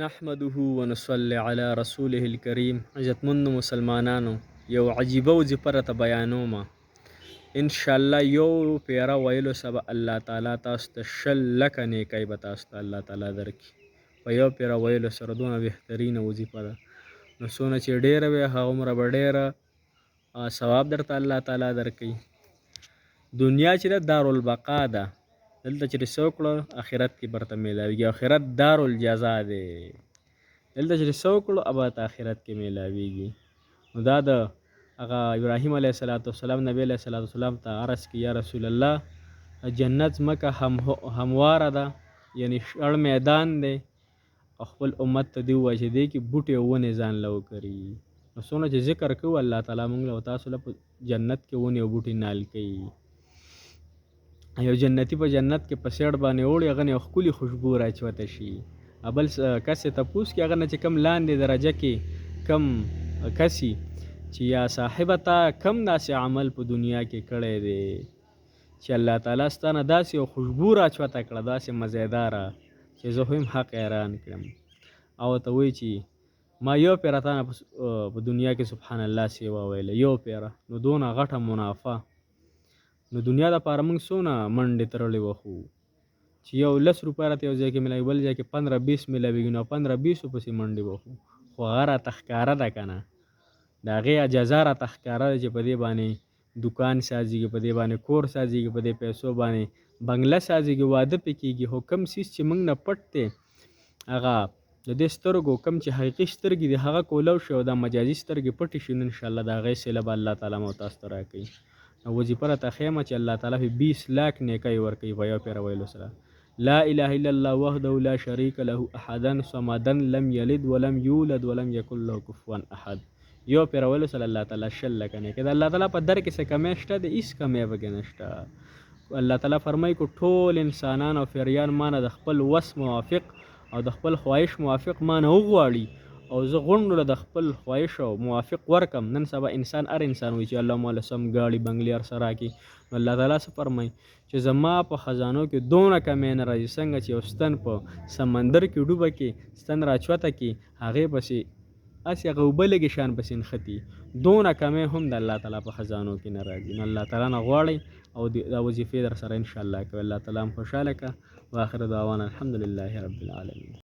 نحمده ونصلي على رسوله الكريم. عزتمندو مسلمانانو، یو عجیبه وظیفه راته بیانومه. انشاءالله یو پیره ویلو سبا الله تعالی تاسو ته 100 لکه نیکی به تاسو ته الله تعالی درکړي. په یو پیره ویلو سره دونه بهترینه وظیفه ده، نو څونه چې ډیره وي هغومره به ډیره ثواب درته الله تعالی درکوي. دنیا چې ده دارالبقا ده، دلته چې څه وکړو آخرت کې برته میلاویږي. آخرت دارالجزا دی، دلته چې څه وکړو ابد آخرت کې میلاویږي. نو دا د هغه ابراهیم علیه السلام نبی علیه السلام ته عرض کړي یا رسول الله جنت ځمکه همواره ده، یعنی شړ میدان دی، او خپل امت ته دی ووایي چې دی کې بوټي او ونې ځان له وکري. نو څومره چې ذکر کوو الله تعالی موږ له او تاسو له په جنت کې ونې او بوټي نال کوي. یو جنتی په جنت کې په سیړ باندې اوړي، هغه نه ښکلي خوشبو راچوته شي. بل کس یې تپوس کړي هغه نه چې کم لاندې درجه کې کم کسي چې یا صاحبه تا کم داسې عمل په دنیا کې کړی دی چې الله تعالی ستا نه داسې یو خوشبو راچوته کړه، داسې مزیداره چې زه هم حق حیران کړم. او ته وایي چې ما یو پیره تا نه په دنیا کې سبحان الله سیوا ویله، یو پیره، نو دونه غټه منافع. نو دنیا دپاره موږ څونه منډې تړلې وخو چې یو 10 روپۍ راته یو ځای کې میلاوي، بل ځای کې 15-20 میلاویږي، نو 15-20 پسې منډې وخو. خو هغه راته ښکاره ده که نه، د هغې جزا راته ښکاره ده چې په دې باندې دوکان سازېږي، په دې باندې کور سازېږي، په دې پیسو باندې بنګله سازېږي، واده پې کېږي. خو کوم څیز چې موږ نه پټ دی هغه د دې سترګو کوم چې حقیقي سترګې دي هغه کولو شي، او دا مجازي سترګې پټې شي، نو انشاءالله د هغې صله به الله تعالی مو تاسو ته راکوي. نو وظیفه راته ښیمه چې الله تعالی پې 20 لاک نیکی ورکوي په یو پیره ویلو سره. لا اله الا الله وحده لا شریک له احدا صمدا لم یلد ولم یولد ولم یکن له کفوا احد. یو پیره ویلو سره الله تعالی 100 لکه نیکی ده. الله تعالی په در کې څه کمی شته د هېڅ کمی پکې نشته. الله تعالی فرمایي که ټول انسانان او فریان ما نه د خپل وس موافق او د خپل خواهش موافق ما نه وغواړي او زه غونډو له د خپل خواهش او موافق ورکم. نن سبا انسان هر انسان وایي چې الله مولا سم ګاډي بنګلې هر څه راکړي، نو الله تعالی څه فرمایي چې زما په خزانو کې دونه کمی نه راځي، څنګه چې یو ستن په سمندر کې ډوبه کې ستن راچوته کې هغې پسې هسې هغه اوبه لږې شان پسې نښتي، دونه کمی هم د الله تعالی په خزانو کې نه راځي. نو الله تعالی نه غواړئ او دا وظیفې در سره انشاءالله کوي. الله تعالی هم خوشحاله کړه. واخر دعوانا الحمدلله رب العالمین.